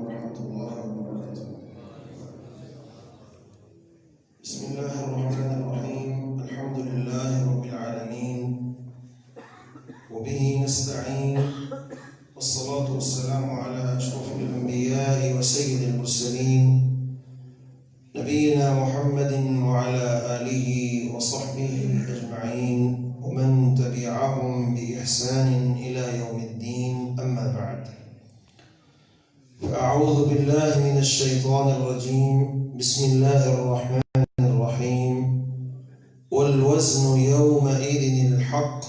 ورحمة الله وبركاته. بسم الله الرحمن الرحيم. الحمد لله رب العالمين وبه نستعين، والصلاة والسلام على أشرف الأنبياء وسيد المرسلين نبينا محمد وعلى آله وصحبه أجمعين ومن تبعهم بإحسان إلى يوم الدين. أما بعد، فأعوذ بالله من الشيطان الرجيم. بسم الله الرحمن الرحيم. والوزن يومئذ الحق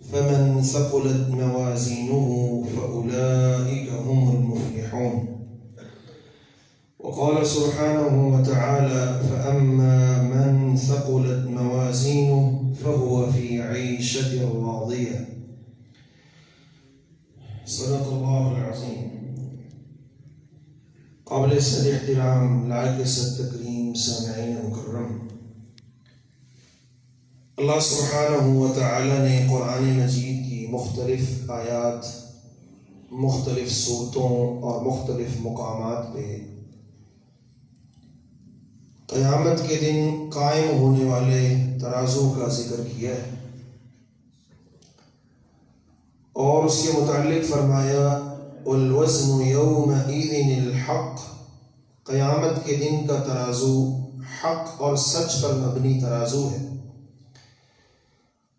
فمن ثقلت موازينه فأولئك هم المفلحون. وقال سبحانه وتعالى: فأما من ثقلت موازينه فهو في عيشة راضية. صدق الله العظيم. قابل صد احترام، لائق صد تکریم سامعین مکرم، اللہ سبحانہ و تعالی نے قرآن مجید کی مختلف آیات، مختلف صورتوں اور مختلف مقامات پہ قیامت کے دن قائم ہونے والے ترازو کا ذکر کیا ہے، اور اس کے متعلق فرمایا: والوزن یومئذ الحق. قیامت کے دن کا ترازو حق اور سچ پر مبنی ترازو ہے.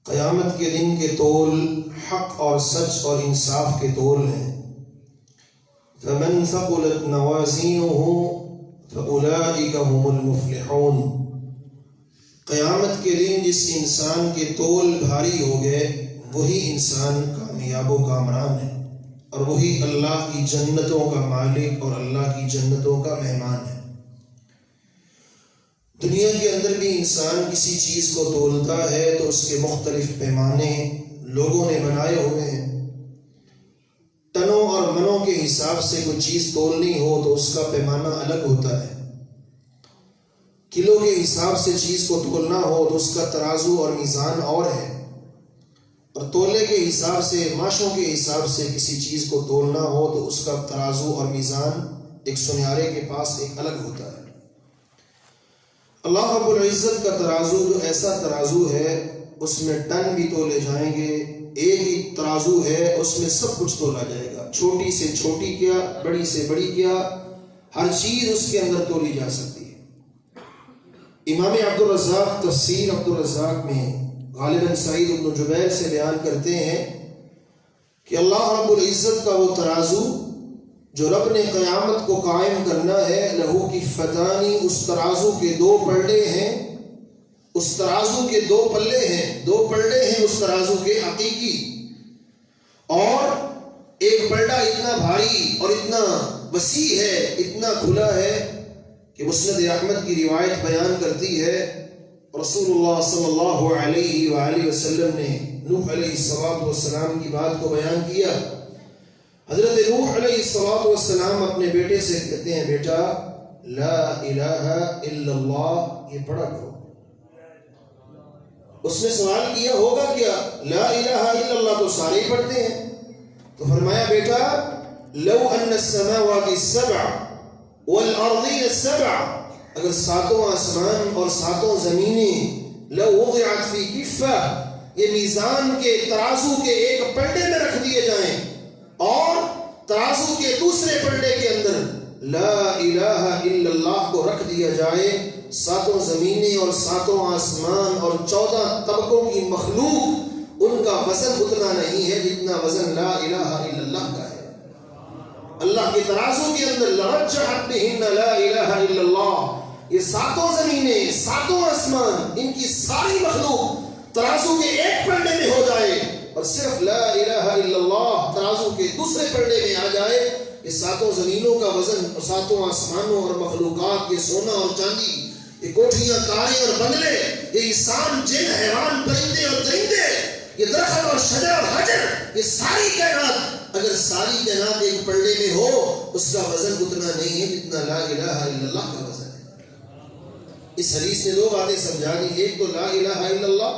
قیامت کے دن کے تول حق اور سچ اور انصاف کے تول ہیں. فمن ثقلت موازینہ فأولئک هم المفلحون. قیامت کے دن جس انسان کے تول بھاری ہو گئے وہی انسان کامیاب و کامران ہے، اور وہی اللہ کی جنتوں کا مالک اور اللہ کی جنتوں کا مہمان ہے. دنیا کے اندر بھی انسان کسی چیز کو تولتا ہے تو اس کے مختلف پیمانے لوگوں نے بنائے ہوئے ہیں. ٹنوں اور منوں کے حساب سے کوئی چیز تولنی ہو تو اس کا پیمانہ الگ ہوتا ہے. کلو کے حساب سے چیز کو تولنا ہو تو اس کا ترازو اور میزان اور ہے، اور تولے کے حساب سے، ماشوں کے حساب سے کسی چیز کو تولنا ہو تو اس کا ترازو اور میزان ایک سنیارے کے پاس ایک الگ ہوتا ہے. اللہ رب العزت کا ترازو جو ایسا ترازو ہے اس میں ٹن بھی تولے جائیں گے. ایک ہی ترازو ہے، اس میں سب کچھ تولا جائے گا. چھوٹی سے چھوٹی کیا، بڑی سے بڑی کیا، ہر چیز اس کے اندر تولی جا سکتی ہے. امام عبدالرزاق تفسیر عبدالرزاق میں غالباً سعید بن جبیر سے بیان کرتے ہیں کہ اللہ رب العزت کا وہ ترازو جو رب نے قیامت کو قائم کرنا ہے، لہو کی فتانی، اس ترازو کے دو پلڑے ہیں. اس ترازو کے دو پلے ہیں، دو پلڑے ہیں اس ترازو کے حقیقی، اور ایک پلڑا اتنا بھاری اور اتنا وسیع ہے، اتنا کھلا ہے کہ مسند احمد کی روایت بیان کرتی ہے رسول اللہ صلی اللہ علیہ وآلہ وسلم نے نوح علیہ السلام کی بات کو بیان کیا. حضرت نوح علیہ السلام اپنے بیٹے سے کہتے ہیں: بیٹا، لا الہ الا اللہ یہ پڑھا کرو. اس نے سوال کیا ہوگا کیا؟ لا الہ الا اللہ تو سارے ہی پڑھتے ہیں. تو فرمایا: بیٹا، لو ان السماوات السبع والارضین السبع، اگر ساتوں آسمان اور ساتوں زمینیں لو وضعت فی کفہ، یہ میزان کے ترازو کے ایک پلڑے میں رکھ دیے جائیں، اور ترازو کے دوسرے پلڑے کے اندر لا الہ الا اللہ کو رکھ دیا جائے، ساتوں زمینیں اور ساتوں آسمان اور 14 طبقوں کی مخلوق، ان کا وزن اتنا نہیں ہے جتنا وزن لا الہ الا اللہ کا ہے. اللہ کے ترازو کے اندر لرجحت بہن لا الہ الا اللہ، یہ ساتوں زمینیں، ساتوں آسمان، ان کی ساری مخلوق ترازو کے ایک پلڑے میں ہو جائے، اور صرف لا الہ الا اللہ ترازو کے دوسرے پلڑے میں آ جائے. یہ ساتوں زمینوں کا وزن اور ساتوں آسمانوں اور مخلوقات، یہ سونا اور چاندی، یہ کوٹھیاں، کاریں اور بنگلے، یہ انسان، جن، حیوان، پرندے اور درندے، یہ درخت اور شجر اور حجر، یہ ساری کائنات، اگر ساری کائنات ایک پلڑے میں ہو، اس کا وزن اتنا نہیں ہے جتنا لا الہ الا اللہ کا وزن ہے. اس حدیث نے دو باتیں سمجھا دی. ایک تو لا الہ الا اللہ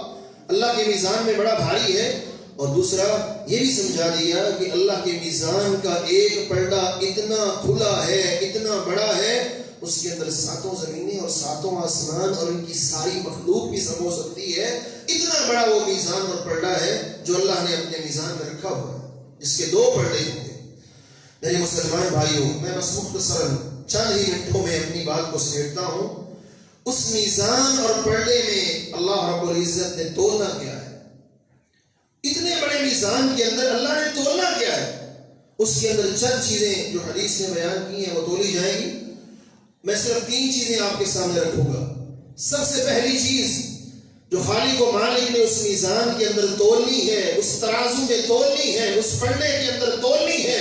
اللہ کے میزان میں بڑا بھاری ہے، اور دوسرا یہ بھی سمجھا دیا کہ اللہ کے میزان کا ایک پلڑا اتنا کھلا ہے، اتنا بڑا ہے، اس کے اندر 7 زمینیں اور 7 آسمان اور ان کی ساری مخلوق بھی سمو سکتی ہے۔ اتنا بڑا وہ میزان اور پلڑا ہے جو اللہ نے اپنے میزان میں رکھا ہوا ہے، جس کے 2 پلڑے ہوں گے۔ میرے مسلمان بھائیوں، میں بس مختصراً چند ہی منٹوں میں اپنی بات کو سمیٹتا ہوں۔ اس میزان اور پلڑے میں اللہ رب العزت نے تولنا کیا ہے؟ اتنے بڑے میزان کے اندر اللہ نے تولنا کیا ہے؟ اس کے اندر چند چیزیں جو حدیث نے بیان کی ہیں وہ تولی جائیں گی۔ میں صرف 3 چیزیں آپ کے سامنے رکھوں گا۔ سب سے پہلی چیز جو خالق و مالک نے اس میزان کے اندر تولنی ہے، اس ترازو میں تولنی ہے، اس پلڑے کے اندر تولنی ہے،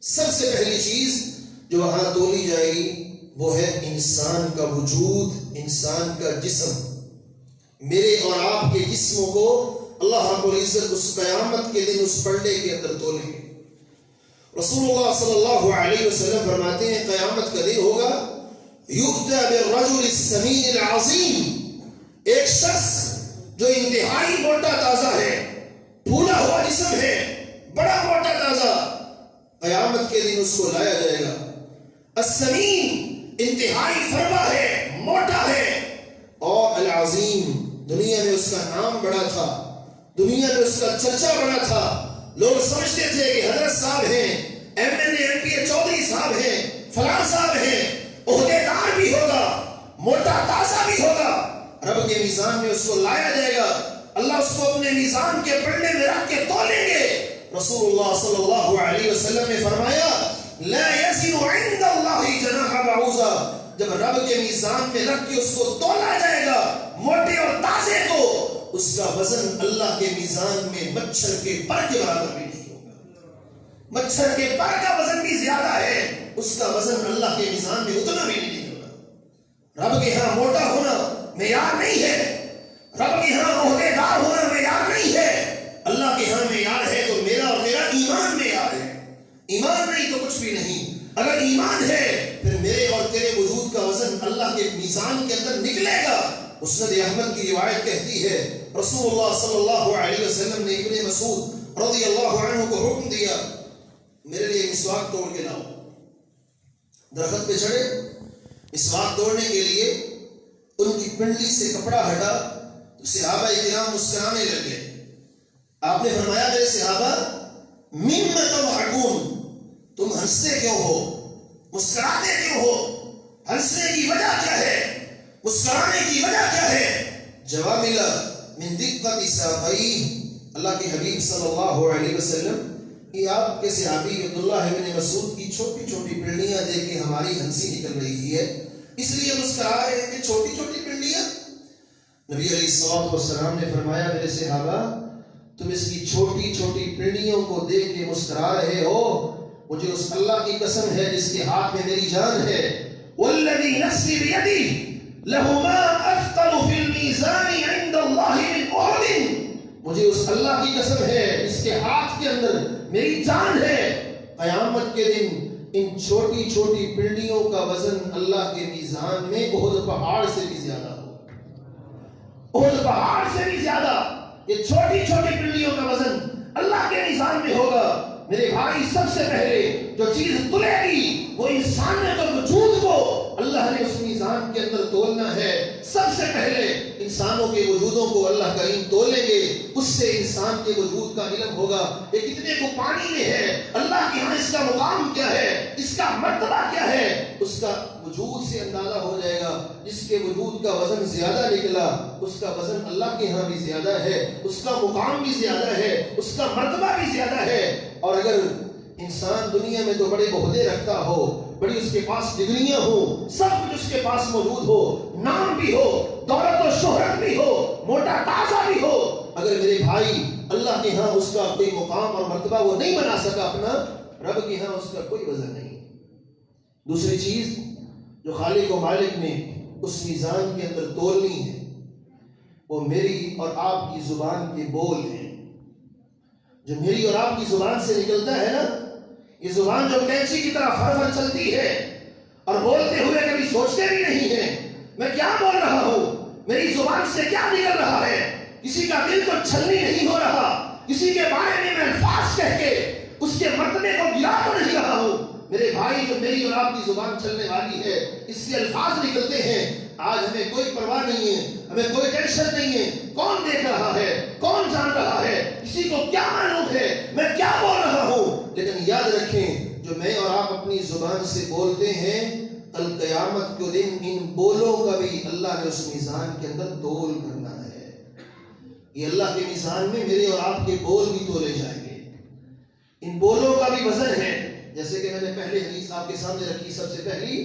سب سے پہلی چیز جو وہاں تولی جائے گی وہ ہے انسان کا وجود، انسان کا جسم۔ میرے اور آپ کے جسموں کو اللہ رب العزت اس قیامت کے دن اس پلڑے کے اندر تولیں گے۔ رسول اللہ صلی اللہ علیہ وسلم فرماتے ہیں قیامت کا دن ہوگا، یؤتی بالرجل السمین العظیم، ایک شخص جو انتہائی موٹا تازہ ہے، پھولا ہوا جسم ہے، بڑا موٹا تازہ، قیامت کے دن اس کو لایا جائے گا۔ السمین انتہائی فربا ہے، موٹا ہے، اور العظیم دنیا میں اس کا نام بڑا تھا، دنیا میں اس کا چرچا بڑا تھا، لوگ سمجھتے تھے کہ حضرت صاحب ہیں، MLA MP چودھری صاحب ہیں، فلاں صاحب ہیں، عہدے دار بھی ہوگا، موٹا تازہ بھی ہوگا۔ رب کے میزان میں اس کو لایا جائے گا، اللہ اس کو اپنے میزان کے پلڑے میں رکھ کے تولیں گے۔ رسول اللہ صلی اللہ علیہ وسلم نے فرمایا لا يزن عند اللہ جناح بعوضہ، جب رب کے میزان میں رکھ کے اس کو تولا جائے گا موٹے اور تازے کو، اس کا وزن اللہ کے میزان میں مچھر کے پر کے برابر بھی نہیں ہوگا۔ مچھر کے پر کا وزن بھی زیادہ ہے، اس کا وزن اللہ کے میزان میں اتنا بھی نہیں ہوگا۔ رب کے ہاں موٹا ہونا معیار نہیں ہے، رب کے ہاں عہدے دار ہونا معیار نہیں ہے، اللہ کے ہاں معیار ہے تو میرا اور تیرا ایمان معیار ہے۔ ایمان نہیں تو کچھ بھی نہیں۔ اگر ایمان ہے پھر میرے اور تیرے وجود کا وزن اللہ کے میزان کے اندر نکلے گا۔ مسند احمد کی روایت کہتی ہے رسول اللہ صلی اللہ علیہ وسلم نے ابن مسعود رضی اللہ عنہ کو حکم دیا میرے لیے مسواک توڑ کے لاؤ۔ درخت پہ چڑھے، مسواک توڑنے کے لیے ان کی پنڈلی سے کپڑا ہٹا تو صحابہ کرام مسکرانے لگے۔ آپ نے فرمایا میرے صحابہ مما تضحکون، تم ہنستے کیوں ہو، مسکراتے کیوں ہو، ہنسنے کی وجہ کیا ہے، مسکرانے کی وجہ کیا ہے؟ جواب ملا من دقت ساقیہ، اللہ کے حبیب صلی اللہ علیہ وسلم یہ آپ کے صحابی عبداللہ ابن مسعود کی چھوٹی چھوٹی پنڈلیاں دیکھ کے ہماری ہنسی نکل رہی ہے، اس لیے مسکرا رہے ہیں کہ چھوٹی چھوٹی پنڈلیاں۔ نبی علیہ الصلوۃ والسلام نے فرمایا میرے صحابہ تم اس کی چھوٹی چھوٹی پنڈلیوں کو دیکھ کے مسکرا رہے ہو، مجھے اس اللہ کی قسم ہے جس کے ہاتھ میں میری جان ہے، والذی نفسی بیدہ لہ ما اثقل فی المیزان عند اللہ من احد، مجھے اس اللہ کی قسم ہے جس کے ہاتھ کے اندر میری جان ہے، قیامت کے دن ان چھوٹی چھوٹی پنڈلیوں کا وزن اللہ کے میزان میں احد پہاڑ سے بھی زیادہ ہوگا۔ احد پہاڑ سے بھی زیادہ یہ چھوٹی چھوٹی پنڈلیوں کا وزن اللہ کے میزان میں ہوگا۔ میرے بھائی سب سے پہلے جو چیز تلے گی وہ انسانیت اور وجود کو اللہ نے اس میزان کے اندر تولنا ہے۔ سب سے پہلے انسانوں کے وجودوں کو اللہ کریم تولیں گے، اس سے انسان کے وجود کا علم ہوگا یہ کتنے کو پانی میں ہے، اللہ کے ہاں اس کا مقام کیا ہے، اس کا مرتبہ کیا ہے، اس کا وجود سے اندازہ ہو جائے گا۔ جس کے وجود کا وزن زیادہ نکلا اس کا وزن اللہ کے ہاں بھی زیادہ ہے، اس کا مقام بھی زیادہ ہے، اس کا مرتبہ بھی زیادہ ہے۔ اور اگر انسان دنیا میں تو بڑے عہدے رکھتا ہو، بڑی اس کے پاس ڈگریاں ہوں، سب کچھ اس کے پاس موجود ہو، نام بھی ہو، دولت و شہرت بھی ہو، موٹا تازہ بھی ہو، اگر میرے بھائی اللہ کے ہاں اس کا کوئی مقام اور مرتبہ وہ نہیں بنا سکا اپنا، رب کے ہاں اس کا کوئی وزن نہیں۔ دوسری چیز جو خالق و مالک نے اس میزان کے اندر تولنی ہے وہ میری اور آپ کی زبان کے بول ہیں۔ جو میری اور آپ کی زبان سے نکلتا ہے نا، یہ زبان جو کینچی کی طرح فر فر چلتی ہے اور بولتے ہوئے کبھی سوچتے بھی نہیں ہیں میں کیا بول رہا ہوں، میری زبان سے کیا نکل رہا ہے، کسی کا دل تو چھلنی نہیں ہو رہا، کسی کے بارے میں الفاظ کہہ کے اس کے مرتبے کو گرا تو نہیں رہا ہوں. میرے بھائی جو میری اور آپ کی زبان چلنے والی ہے اس سے الفاظ نکلتے ہیں. آج ہمیں کوئی پرواہ نہیں ہے, ہمیں کوئی ٹینشن نہیں ہے کون دیکھ رہا ہے, کون جان رہا ہے, کسی کو کیا معلوم ہے میں کیا بول رہا ہوں. لیکن یاد رکھیں جو میں اور آپ اپنی زبان سے بولتے ہیں القیامت کے دن ان بولوں کا بھی اللہ نے اس میزان کے اندر تول کرنا ہے. یہ اللہ کے میزان میں میرے اور آپ کے بول بھی تولے جائیں گے. ان بولوں کا بھی وزن ہے. جیسے کہ میں نے پہلے حدیث آپ کے سامنے رکھی سب سے پہلی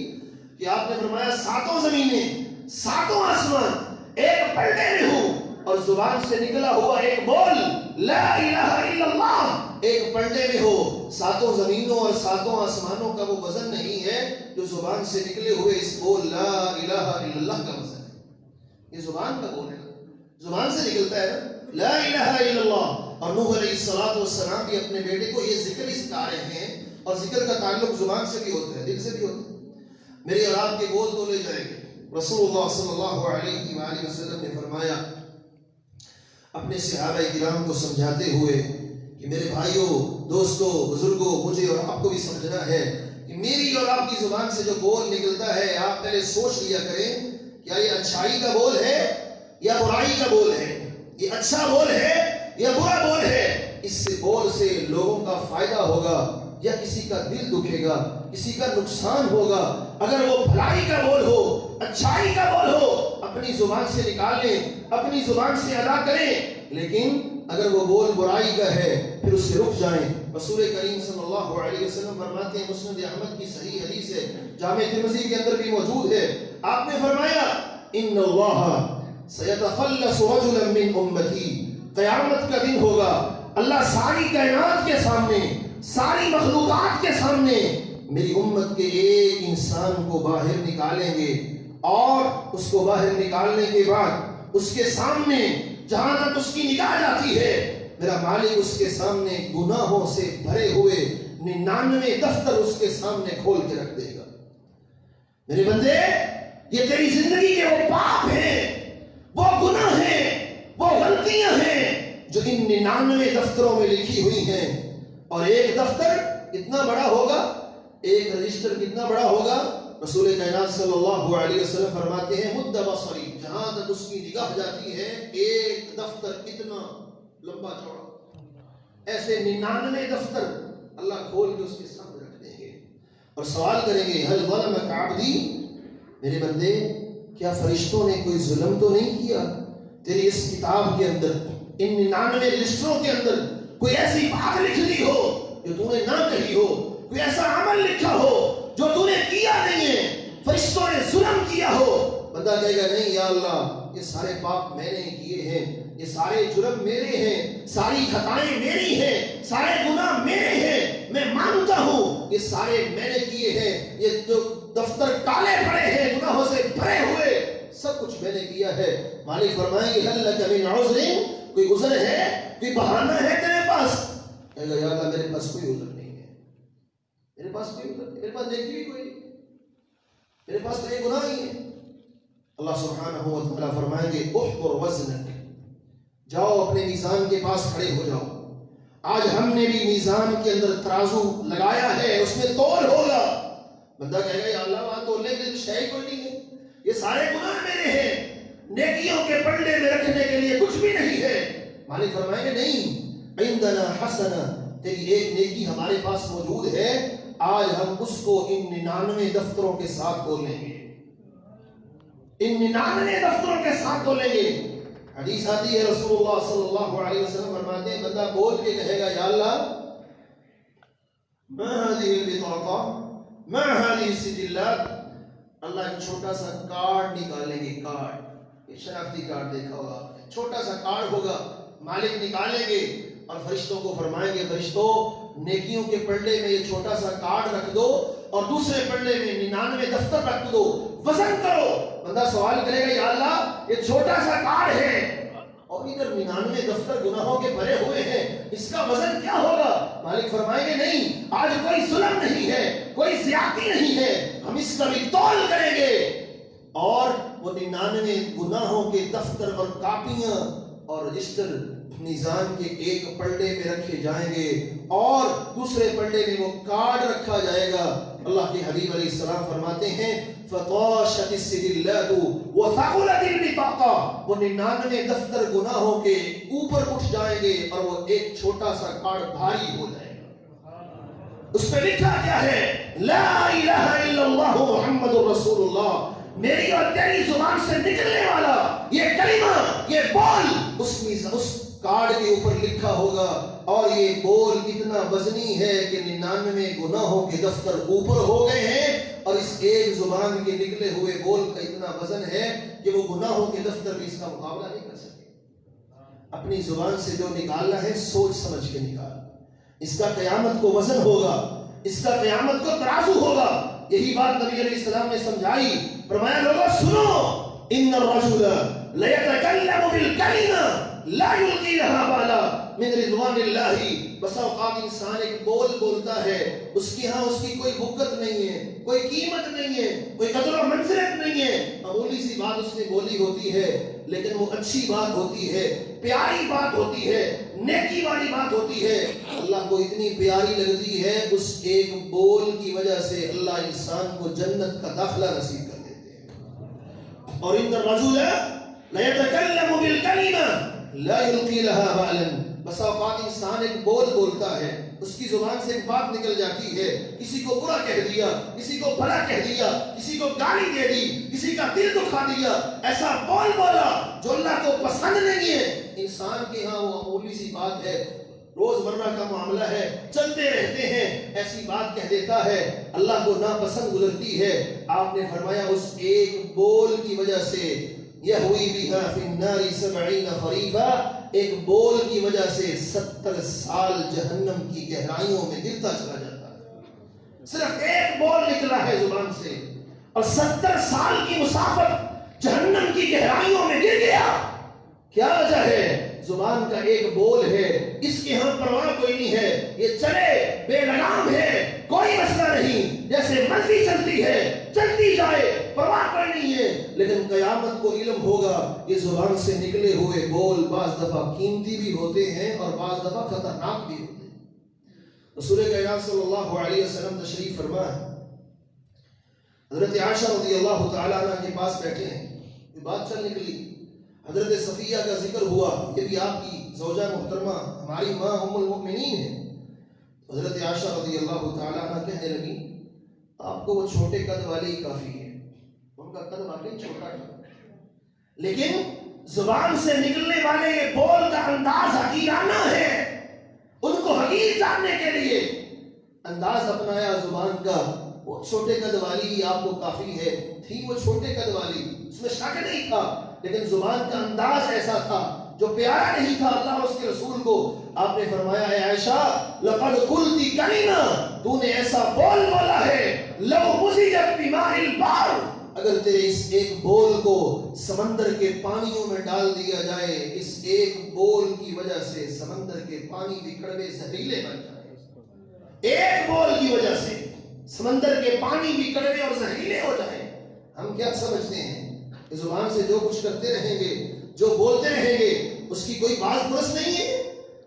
کہ آپ نے فرمایا ساتوں زمینیں ساتوں آسمان ایک پلڑے میں ہوں اور زبان سے نکلا ہوا ایک بول لا الہ الا اللہ ایک پلڑے میں ہو. ساتوں زمینوں اور ساتوں آسمانوں کا وہ وزن نہیں ہے جو زبان سے نکلے ہوئے اس بول لا الہ الا اللہ کا وزن ہے. یہ زبان کا بول ہے, زبان سے نکلتا ہے لا الہ الا اللہ. اور نوح علیہ السلام بھی اپنے بیٹے کو یہ ذکر ہی سکھا رہے ہیں اور ذکر کا تعلق زبان سے بھی ہوتا ہے, دل سے بھی ہوتا ہے. میری اور آپ کے بول تولے جائیں گے. رسول اللہ صلی اللہ علیہ وآلہ وسلم نے فرمایا اپنے صحابہ کرام کو سمجھاتے ہوئے کہ میرے بھائیوں, دوستوں, بزرگوں, مجھے اور آپ کو بھی سمجھنا ہے کہ میری اور آپ کی زبان سے جو بول نکلتا ہے آپ پہلے سوچ لیا کریں کیا یہ اچھائی کا بول ہے یا برائی کا بول ہے, یہ اچھا بول ہے یا برا بول ہے. اس سے بول سے لوگوں کا فائدہ ہوگا یا کسی کا دل دکھے گا, کسی کا نقصان ہوگا. اگر وہ بھلائی کا بول ہو, اچھائی کا بول ہو, اپنی زبان سے نکال لیں, اپنی زبان سے ادا کریں. لیکن اگر وہ بول برائی کا ہے پھر اس سے رک جائیں. رسول کریم صلی اللہ علیہ وسلم فرماتے ہیں, مسند احمد کی صحیح حدیث ہے, جامع ترمذی کے اندر بھی موجود ہے, آپ نے فرمایا ان اللہ سیتخلص رجلا من امتی, قیامت کا دن ہوگا اللہ ساری کائنات کے سامنے, ساری مخلوقات کے سامنے میری امت کے ایک انسان کو باہر نکالیں گے اور اس کو باہر نکالنے کے بعد اس کے سامنے جہاں تک اس کی نگاہ جاتی ہے میرا مالک اس کے سامنے گناہوں سے بھرے ہوئے 99 دفتر اس کے سامنے کھول کے رکھ دے گا. میرے بندے یہ تیری زندگی کے وہ پاپ ہیں, وہ گناہ ہیں, وہ غلطیاں ہیں جو ان 99 دفتروں میں لکھی ہوئی ہیں. اور ایک دفتر کتنا بڑا ہوگا, ایک رجسٹر کتنا بڑا ہوگا. رسول کائنات صلی اللہ علیہ وسلم فرماتے ہیں مد بصری, جہاں تک اس کی نگاہ جاتی ہے ایک دفتر کتنا لمبا چوڑا, ایسے 99 دفتر اللہ کھول کے اس کے سامنے رکھ دیں گے اور سوال کریں گے هل ظلمك عبدی, میرے بندے کیا فرشتوں نے کوئی ظلم تو نہیں کیا تیری اس کتاب کے اندر, ان 99 رجسٹروں کے اندر کوئی ایسی بات لکھ دی ہو جو تو نے نہ کہی ہو, کوئی ایسا عمل لکھا ہو جو تو نے کیا نہیں ہے, فرشتوں نے ظلم کیا ہو. بندہ کہے گا نہیں یا اللہ یہ سارے پاپ میں نے کیے ہیں, یہ سارے جرم میرے ہیں, ساری خطائیں میری ہیں, سارے گناہ میرے ہیں, میں مانتا ہوں یہ سارے میں نے کیے ہیں, یہ جو دفتر کالے پڑے ہیں گناہوں سے بھرے ہوئے سب کچھ میں نے کیا ہے. مالک فرمائیں گے هل لك من عذر, کوئی عذر ہے, کوئی بہانہ ہے تیرے پاس؟ کہے گا یا اللہ میرے پاس کوئی عذر نہیں ہے, میرے پاس کوئی عذر نہیں, میرے پاس نیکی بھی کوئی نہیں, میرے پاس تو ایک گناہ ہی ہے. اللہ سبحانہ و تعالیٰ فرمائیں گے احضر وزنک, جاؤ اپنے میزان کے پاس کھڑے ہو جاؤ. آج ہم نے بھی میزان کے اندر ترازو لگایا ہے, اس میں تول ہوگا. بندہ کہے گا یا اللہ وہاں تولنے کے لیے شے کوئی نہیں ہے, یہ سارے گناہ میرے ہیں, نیکیوں کے پلڑے میں رکھنے کے لیے کچھ بھی نہیں ہے. مالک فرمائیں گے نہیں, عندنا حسنہ, تیری ایک نیکی ہمارے پاس موجود ہے, آج ہم اس کو ان 99 دفتروں کے ساتھ تولیں گے, ان 99 دفتروں کے ساتھ تولیں گے. حدیث آتی ہے رسول اللہ صلی اللہ علیہ وسلم فرماتے ہیں بندہ بول کے کہے گا یا اللہ ما هذه البطاقة ما هذه السجلات, اللہ ایک چھوٹا سا کارڈ نکالیں گے, کارڈ, ایک شناختی کارڈ دیکھا ہوگا, چھوٹا سا کارڈ ہوگا, مالک نکالیں گے اور فرشتوں کو فرمائیں گے فرشتوں نیکیوں کے پلڑے میں یہ چھوٹا سا کارڈ رکھ دو اور دوسرے پلڑے میں 99 دفتر رکھ دو, وزن کرو. بندہ سوال کرے گا یا اللہ یہ چھوٹا سا کارڈ ہے اور ادھر 99 دفتر گناہوں کے بھرے ہوئے ہیں, اس کا وزن کیا ہوگا؟ مالک فرمائیں گے نہیں, آج کوئی ظلم نہیں ہے, کوئی زیادتی نہیں ہے, ہم اس کا بھی تول کریں گے اور وہ 99 گناہوں کے دفتر اور کاپیاں اور رجسٹر میزان کے ایک پلڑے میں رکھے جائیں گے اور دوسرے پلڑے میں وہ کارڈ رکھا جائے گا. اللہ کے حبیب علیہ السلام فرماتے ہیں فطاشت السجلات وثقلت البطاقہ، وہ 99 دفتر گناہوں کے اوپر اٹھ جائیں گے اور وہ ایک چھوٹا سا کارڈ بھاری ہو جائے گا. اس پہ لکھا کیا ہے؟ لا الہ الا اللہ محمد رسول اللہ. میری اور تیری زبان سے نکلنے والا یہ کلمہ، یہ بول اس کارڈ کے اوپر لکھا ہوگا، اور یہ بول اتنا وزنی ہے کہ 99 گناہوں کے دفتر اوپر ہو گئے ہیں، اور اس ایک زبان کے نکلے ہوئے بول کا اتنا وزن ہے کہ وہ گناہوں کے دفتر بھی اس کا مقابلہ نہیں کر سکتے. اپنی زبان سے جو نکالنا ہے سوچ سمجھ کے نکال. اس کا قیامت کو وزن ہوگا، اس کا قیامت کو ترازو ہوگا. یہی بات نبی علیہ السلام نے سمجھائی. فرمایا لوگوں سنو، ان الرجل لیتکلم بالکلمہ لا یلقی لها بالا من رضوان اللہ. بس اوقات انسان ایک بول بولتا ہے، اس کی ہاں اس کی کوئی بھگت نہیں ہے، کوئی قیمت نہیں ہے، کوئی قدر و منزلت نہیں ہے. معمولی سی بات اس نے بولی ہوتی ہے، لیکن وہ اچھی بات ہوتی ہے، پیاری بات ہوتی ہے، نیکی والی بات ہوتی ہے. اللہ کو اتنی پیاری لگتی ہے، اس ایک بول کی وجہ سے اللہ انسان کو جنت کا داخلہ نصیب کر دیتے ہیں. اور ان الرجل لیتکلم بالکلمہ لا یلقی لها بالا. بس اوقات انسان ایک بول بولتا ہے، اس کی زبان سے ایک بات نکل جاتی ہے، کسی کو برا کہہ دیا، کسی کو بھلا کہہ دیا، کسی کو گالی دے دی، کسی کا دل دکھا دیا، ایسا بول بولا جو اللہ کو پسند نہیں ہے. انسان کے ہاں وہ معمولی سی بات ہے، روزمرہ کا معاملہ ہے، چلتے رہتے ہیں، ایسی بات کہہ دیتا ہے، اللہ کو ناپسند گزرتی ہے. آپ نے فرمایا اس ایک بول کی وجہ سے یہوی بہا فی النار 70 خریفا، ایک بول کی وجہ سے 70 سال جہنم کی گہرائیوں میں گرتا چلا جاتا ہے. صرف ایک بول نکلا ہے زبان سے اور 70 سال کی مسافت جہنم کی گہرائیوں میں گر گیا. کیا وجہ ہے؟ زبان کا ایک بول ہے. اس کی ہم پرواہ کوئی نہیں ہے، یہ چلے بے لگام ہے، کوئی مسئلہ نہیں، جیسے مرضی چلتی ہے، چلتی جائے، پرواہ کوئی نہیں ہے. لیکن قیامت کو علم ہوگا یہ زبان سے نکلے ہوئے بول بعض دفعہ قیمتی بھی ہوتے ہیں اور بعض دفعہ خطرناک بھی ہوتے ہیں. رسول کائنات صلی اللہ علیہ وسلم تشریف فرما ہے، حضرت عائشہ رضی اللہ تعالیٰ عنہ کے پاس بیٹھے ہیں، یہ بات چل نکلی، حضرت صفیہ کا ذکر ہوا، یہ بھی آپ کی زوجہ محترمہ ہماری ماں ام المؤمنین ہیں. حضرت عائشہ رضی اللہ تعالیٰ عنہ کہنے لگی آپ کو وہ چھوٹے قد والی کافی ہے. ان کا قد واقعی چھوٹا تھا، لیکن زبان سے نکلنے والے یہ بول کا انداز حقیرانہ ہے. ان کو حقیر جاننے کے لیے انداز اپنایا زبان کا. وہ چھوٹے قد والی آپ کو کافی ہے، تھی وہ چھوٹے قد والی، اس میں شک نہیں تھا، لیکن زبان کا انداز ایسا تھا جو پیارا نہیں تھا اللہ اور اس کے رسول کو. آپ نے فرمایا اے عائشہ لقد قلتی کلمہ، تو نے ایسا بول بولا ہے لو مزجت بماء البحر، اگر تیرے اس ایک بول کو سمندر کے پانیوں میں ڈال دیا جائے، اس ایک بول کی وجہ سے سمندر کے پانی بھی کڑوے زہریلے بن جائیں. ایک بول کی وجہ سے سمندر کے پانی بھی کڑوے اور زہریلے ہو جائیں. ہم کیا سمجھتے ہیں کہ زبان سے جو کچھ کرتے رہیں گے، جو بولتے رہیں گے، اس کی کوئی باز پرس نہیں ہے؟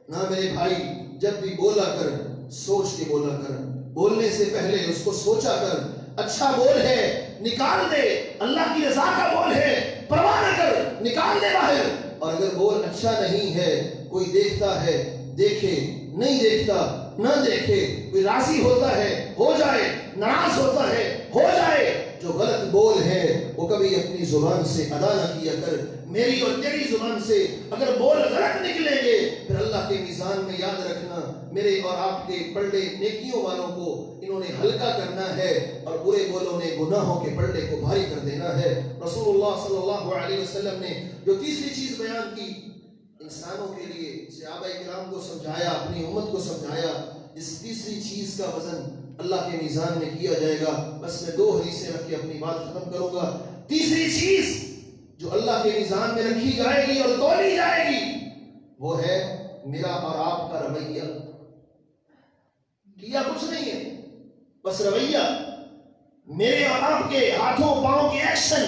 نہ میرے بھائی، جب بھی بولا کر سوچ کے بولا کر، بولنے سے پہلے اس کو سوچا کر. اچھا بول ہے نکال دے، اللہ کی رضا کا بول ہے پرواہ نہ کر، نکال دے باہر. اور اگر بول اچھا نہیں ہے، کوئی دیکھتا ہے دیکھے، نہیں دیکھتا نہ دیکھے، کوئی راضی ہوتا ہے ہو جائے، ناراض ہوتا ہے ہو جائے. جو غلط بول ہے وہ کبھی اپنی زبان سے ادا نہ کیا کر. میری اور تیری زبان سے اگر بول غلط نکلیں گے پھر اللہ کے میزان میں یاد رکھنا میرے اور آپ کے پلڑے نیکیوں والوں کو انہوں نے ہلکا کرنا ہے اور برے بولوں نے گناہوں کے پلڑے کو بھاری کر دینا ہے. رسول اللہ صلی اللہ علیہ وسلم نے جو تیسری چیز بیان کی انسانوں کے لیے، صحابہ کرام کو سمجھایا، اپنی امت کو سمجھایا، اس تیسری چیز کا وزن اللہ کے میزان میں کیا جائے گا. بس میں 2 حدیثیں رکھ کے اپنی بات ختم کروں گا. تیسری چیز جو اللہ کے میزان میں رکھی جائے گی اور تولی جائے گی وہ ہے میرا اور آپ کا رویہ. کیا کچھ نہیں ہے، بس رویہ. میرے اور آپ کے ہاتھوں پاؤں کے ایکشن،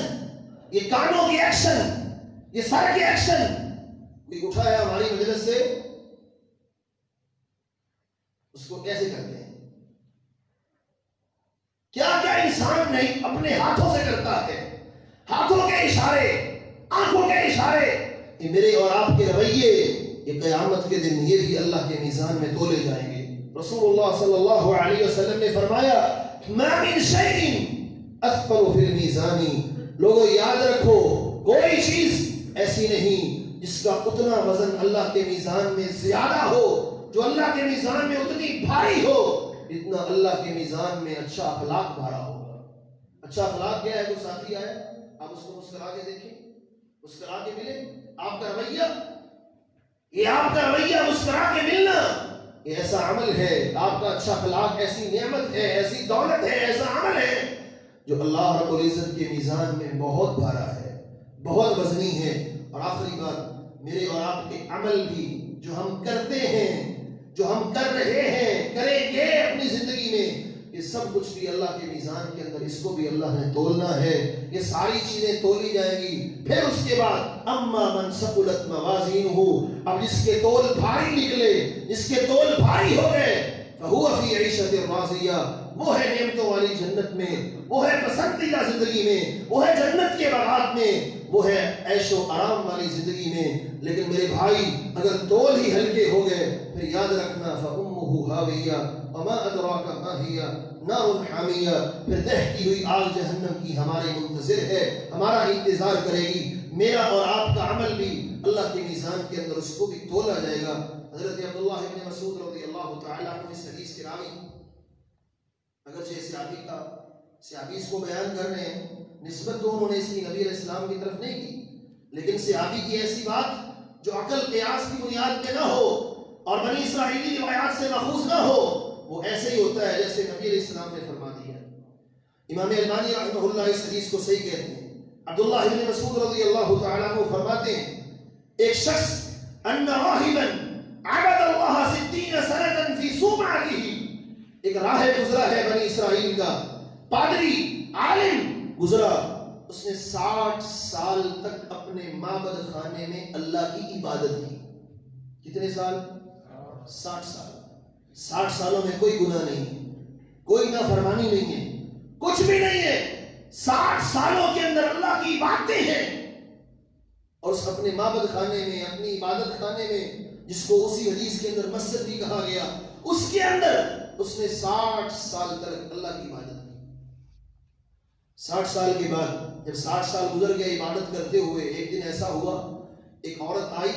یہ کانوں کے ایکشن، یہ سر کے ایکشن، کوئی اٹھا ہے ہماری مجلس سے، اس کو کیسے کرتے ہیں؟ کیا کیا انسان نہیں اپنے ہاتھوں سے کرتا ہے، ہاتھوں کے اشارے، آنکھوں کے اشارے. یہ میرے اور آپ کے رویے یہ قیامت کے دن یہ بھی اللہ کے میزان میں تولے جائیں گے. رسول اللہ صلی اللہ علیہ وسلم نے فرمایا ما من شیء اثقل فی المیزان. لوگوں یاد رکھو کوئی چیز ایسی نہیں جس کا اتنا وزن اللہ کے میزان میں زیادہ ہو، جو اللہ کے میزان میں اتنی بھاری ہو، اتنا اللہ کے میزان میں اچھا اخلاق بھرا ہوگا. اچھا اخلاق کیا ہے؟ کوئی ساتھی آئے آپ اس کو مسکرا کے دیکھیں، مسکرا کے ملیں. آپ کا رویہ، یہ آپ کا رویہ مسکرا کے ملنا، یہ ایسا عمل ہے. آپ کا اچھا اخلاق ایسی نعمت ہے، ایسی دولت ہے، ایسا عمل ہے جو اللہ رب العزت کے میزان میں بہت بھارا ہے، بہت وزنی ہے. اور آخری بات، میرے اور آپ کے عمل بھی جو ہم کرتے ہیں، جو ہم کر رہے ہیں، کریں گے اپنی زندگی میں، یہ سب کچھ بھی اللہ کے میزان کے اندر، اس کو بھی اللہ نے تولنا ہے. یہ ساری چیزیں تولی جائیں گی. پھر اس کے بعد اما من ثقلت موازینہ، اب جس کے تول بھاری نکلے، جس کے تول بھاری ہو گئے، فہو فی عیشۃ راضیہ، وہ ہے نعمتوں والی جنت میں، وہ ہے پسندیدہ زندگی میں، وہ ہے جنت کے باغات میں، وہ ہے عیش و آرام والی زندگی میں. لیکن میرے بھائی اگر تول ہی ہلکے ہو گئے، پھر یاد رکھنا فَأُمُّهُ هَاوِيَةٌ وَمَا أَدْرَاكَ مَا هِيَ نَارٌ حَامِيَةٌ، پھر دہتی ہوئی آگ جہنم کی ہمارے منتظر ہے، ہمارا انتظار کرے گی. میرا اور آپ کا عمل بھی اللہ کے میزان کے اندر اس کو بھی تولا جائے گا. حضرت عبداللہ ابن مسعود رضی اللہ تعالیٰ عنہ اس حدیث کے راوی، اگرچہ صحابی اس کو بیان کر رہے ہیں، نسبت تو انہوں نے اس کی نبی علیہ السلام کی طرف نہیں کی، لیکن صحابی کی ایسی بات جو عقل قیاس کی بنیاد پہ نہ ہو اور بنی اسرائیلی روایات سے ماخوذ نہ ہو، وہ ایسے ہی ہوتا ہے جیسے نبی علیہ السلام نے فرما دیا. امام البانی رحمہ اللہ اس حدیث کو صحیح کہتے ہیں. عبداللہ ابن مسعود رضی اللہ تعالیٰ عنہ فرماتے ہیں ایک شخص ان راہبا عبد اللہ 60 سنة فی صومعته، ایک راہب گزرا ہے بنی اسرائیل کا، پادری عالم گزرا، اس نے 60 سال تک اپنے معبد خانے میں اللہ کی عبادت کی. کتنے سال؟ 60 سال. 60 سالوں میں کوئی گناہ نہیں ہے، کوئی نافرمانی نہیں ہے، کچھ بھی نہیں ہے. 60 سالوں کے اندر اللہ کی عبادتیں ہیں، اور اس اپنے معبد خانے میں، اپنی عبادت خانے میں، جس کو اسی حدیث کے اندر مسجد بھی کہا گیا، اس کے اندر اس نے 60 سال تک اللہ کی عبادت کی. 60 سال کے بعد جب 60 سال گزر گئے عبادت کرتے ہوئے، ایک دن ایسا ہوا ایک عورت آئی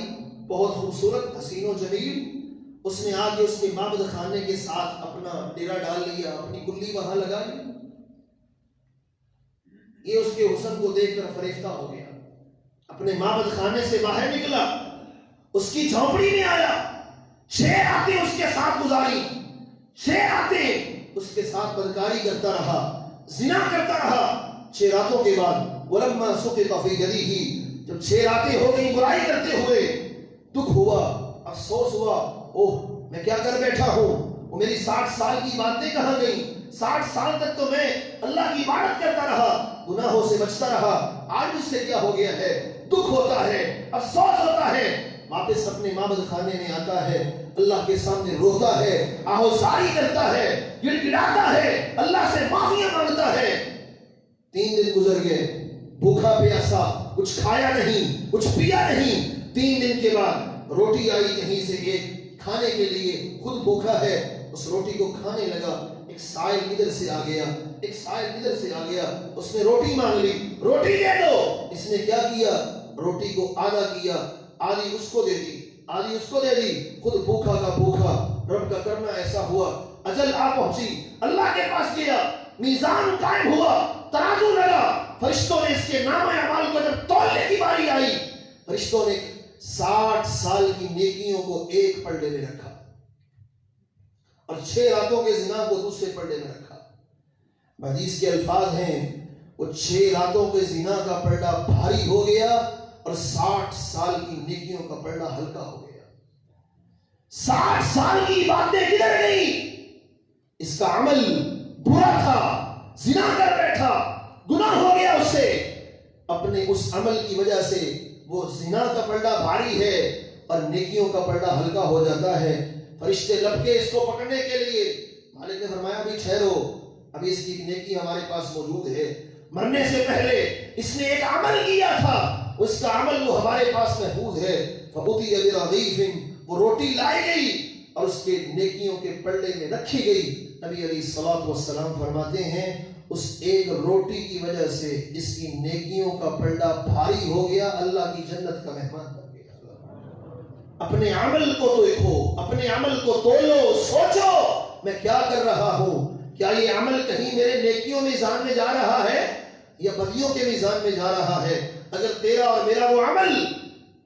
بہت خوبصورت حسین و جمیل، اس نے آ کے اس کے معبد خانے کے ساتھ اپنا ڈیرا ڈال لیا، اپنی کلی وہاں لگا لی. یہ اس کے حسن کو دیکھ کر فریفتہ ہو گیا، اپنے معبد خانے سے باہر نکلا، اس کی جھونپڑی میں آیا. 6 راتیں اس کے ساتھ گزاری، 6 راتیں اس کے ساتھ بدکاری کرتا رہا، زنا کرتا رہا. 6 راتوں کے بعد وَلَمَّا سُقِطَ فِي يَدِهِ، جب 6 راتیں ہو گئی برائی کرتے ہوئے، دکھ ہوا، افسوس ہوا، اوہ میں کیا کر بیٹھا ہوں، وہ میری 60 سال کی باتیں کہاں گئیں؟ 60 سال تک تو میں اللہ کی عبادت کرتا رہا، گناہوں سے بچتا رہا، آج مجھ سے کیا ہو گیا ہے؟ دکھ ہوتا ہے، افسوس ہوتا ہے. واپس اپنے معبد خانے میں آتا ہے، اللہ کے سامنے روتا ہے، آہوزاری کرتا ہے، گڑ گڑاتا ہے، اللہ سے معافیاں مانگتا ہے. 3 دن گزر گئے، بھوکا پیاسا، کچھ کھایا نہیں، کچھ پیا نہیں. 3 دن کے بعد روٹی آئی کہیں سے، ایک کھانے کے لیے، خود بھوکا ہے، اس روٹی کو کھانے لگا. ایک سائل ادھر سے آ گیا، ایک سائل ادھر سے آ گیا، اس نے روٹی مانگ لی، روٹی دے دو. اس نے کیا کیا؟ روٹی کو آدھا کیا، آدھی اس کو دے دی، آدھی اس کو دے دی. خود بھوکا کا بھوکا. رب کا کرنا ایسا ہوا، اجل آ پہنچی، اللہ کے پاس گیا، میزان قائم ہوا، ترازو لگا. فرشتوں نے اس کے نام اعمال کو جب تولنے کی باری آئی، فرشتوں نے 60 سال کی نیکیوں کو ایک پلڑے میں رکھا اور 6 راتوں کے زنا کو دوسرے پلڑے میں رکھا. حدیث کے الفاظ ہیں وہ 6 راتوں کے زنا کا پلڑا بھاری ہو گیا اور 60 سال کی نیکیوں کا پلڑا ہلکا ہو گیا. 60 سال کی باتیں کدھر گئی؟ اس کا عمل برا تھا، زنا کر بیٹھا، گناہ ہو گیا اس سے. اپنے اس عمل کی وجہ سے وہ زنا کا پلڑا بھاری ہے اور نیکیوں کا پلڑا ہلکا ہو جاتا ہے۔ فرشتے لپکے اس کو پکڑنے کے لیے، مالک نے فرمایا ابھی ٹھہرو، ابھی اس کی نیکی ہمارے پاس موجود ہے۔ مرنے سے پہلے اس نے ایک عمل کیا تھا، اس کا عمل وہ ہمارے پاس محفوظ ہے۔ فَأُتِيَ بِرَغِيفٍ، وہ روٹی لائی گئی اور اس کے نیکیوں کے پلڑے میں رکھی گئی۔ نبی علیہ الصلوۃ والسلام فرماتے ہیں اس ایک روٹی کی وجہ سے جس کی نیکیوں کا پلڑا بھاری ہو گیا، اللہ کی جنت کا مہمان بن گیا۔ اپنے عمل کو تو دیکھو، اپنے عمل کو تولو، سوچو میں کیا کر رہا ہوں، کیا یہ عمل کہیں میرے نیکیوں میزان میں جا رہا ہے یا بدیوں کے میزان میں جا رہا ہے؟ اگر تیرا اور میرا وہ عمل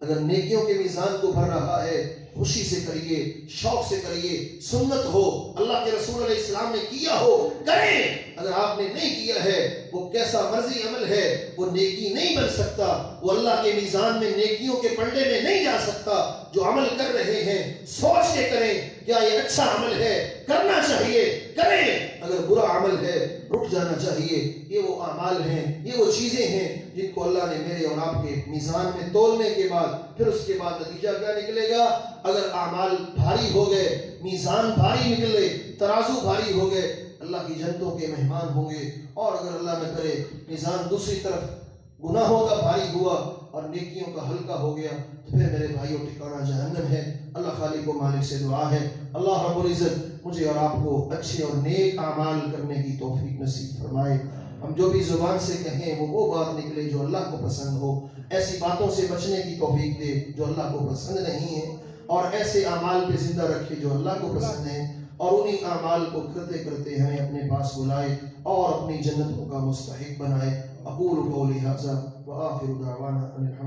اگر نیکیوں کے میزان کو بھر رہا ہے، خوشی سے کریے، شوق سے کریے، سنت ہو، اللہ کے رسول علیہ السلام نے کیا ہو کریں۔ اگر آپ نے نہیں کیا ہے، وہ کیسا مرضی عمل ہے، وہ نیکی نہیں بن سکتا، وہ اللہ کے میزان میں نیکیوں کے پلڑے میں نہیں جا سکتا۔ جو عمل کر رہے ہیں سوچ کے کریں، کیا یہ اچھا عمل ہے، کرنا چاہیے کریں، اگر برا عمل ہے رک جانا چاہیے۔ یہ وہ اعمال ہیں، یہ وہ چیزیں ہیں جن کو اللہ نے میرے اور آپ کے میزان میں تولنے کے بعد پھر اس کے بعد نتیجہ کیا نکلے گا؟ اگر اعمال بھاری ہو گئے، میزان بھاری نکلے، ترازو بھاری ہو گئے، اللہ کی جنتوں کے مہمان ہوں گے۔ اور اگر اللہ نہ کرے میزان دوسری طرف گناہوں کا بھاری ہوا اور نیکیوں کا ہلکا ہو گیا تو پھر میرے بھائیوں ٹھکانہ جہنم ہے۔ اللہ خالق و مالک سے دعا ہے اللہ رب العزت مجھے اور آپ کو اچھے اور نیک اعمال کرنے کی توفیق نصیب فرمائے۔ ہم جو بھی زبان سے کہیں وہ بات نکلے جو اللہ کو پسند ہو، ایسی باتوں سے بچنے کی توفیق دے جو اللہ کو پسند نہیں ہے، اور ایسے اعمال پہ زندہ رکھے جو اللہ کو پسند ہیں، اور انہی اعمال کو کرتے کرتے ہمیں اپنے پاس بلائے اور اپنی جنتوں کا مستحق بنائے۔ اقول قولی ھذا وآخر دعوانا ان الحمد